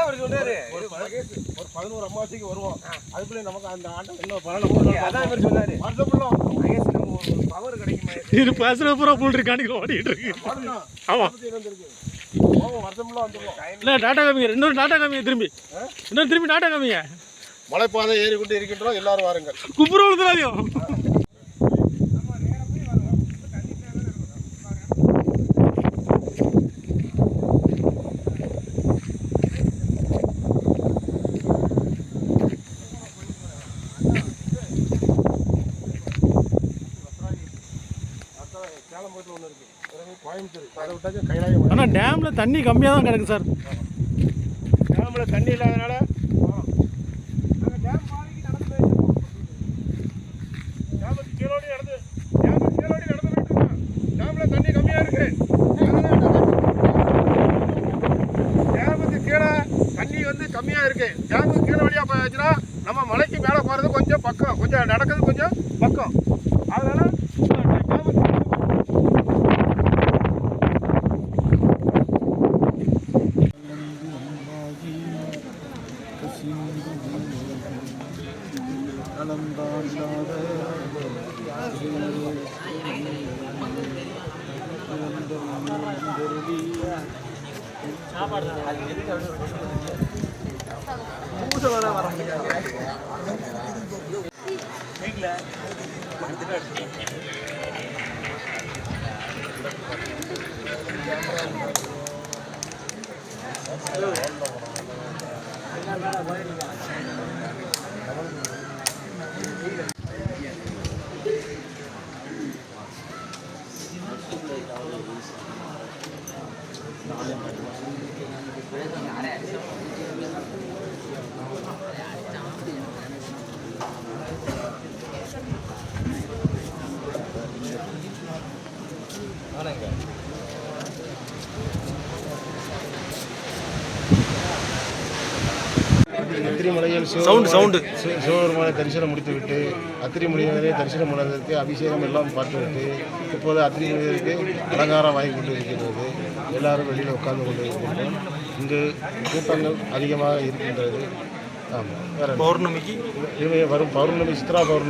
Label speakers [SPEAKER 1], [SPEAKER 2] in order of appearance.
[SPEAKER 1] ஒரு 11 அமாவாசைக்கு வருவோம். அதுக்குள்ளே நமக்கு அந்த ஆட்டம் இன்னும் 13 சொன்னாரு. பவர் கிடைக்குமா?
[SPEAKER 2] இது பேசுற பூரா புல் இருக்கான்னு ஓடிட்டு இருக்கு. ஆமா
[SPEAKER 1] வருஷம்லாம் வந்துருவோம்.
[SPEAKER 2] இல்லை டாட்டா காமிங்க, இன்னொரு டாட்டா காமிங்க, திரும்பி டாட்டா காமிங்க.
[SPEAKER 1] மலைப்பாதை ஏறிக்கொண்டு இருக்கின்றோம். எல்லாரும் வாருங்கள்.
[SPEAKER 2] குப்புற விழுந்துடாதையும். ஆனால் டேமில் தண்ணி கம்மியாக தான் கிடக்கு சார்.
[SPEAKER 1] டேமில் தண்ணி இல்லாதனால டேமில் தண்ணி கம்மியாக இருக்கு. டேமுக்கு கீழே தண்ணி வந்து கம்மியாக இருக்கு. டேமுக்கு கீழே வழியாக போயாச்சுன்னா நம்ம மலைக்கு மேலே போகிறது கொஞ்சம் பக்கம், கொஞ்சம் நடக்கிறது கொஞ்சம் பக்கம். அதனால அத்திரிமலையில் சிவபெருமானை தரிசனம் முடித்துவிட்டு அத்திரிமலையிலே தரிசனம் பண்ணதற்கு அபிஷேகம் எல்லாம் பார்த்துவிட்டு இப்போது அத்திரிமலைக்கு அலங்காரம் வாங்கி கொண்டு இருக்கிறது. எல்லாரும் வெளியில் உட்கார்ந்து கொண்டு இருக்கின்றோம். இங்கு கூட்டங்கள் அதிகமாக இருக்கின்றது. ஆமாம், வேறு
[SPEAKER 2] பௌர்ணமிக்கு
[SPEAKER 1] வரும் பௌர்ணமி, சித்ரா பௌர்ணமி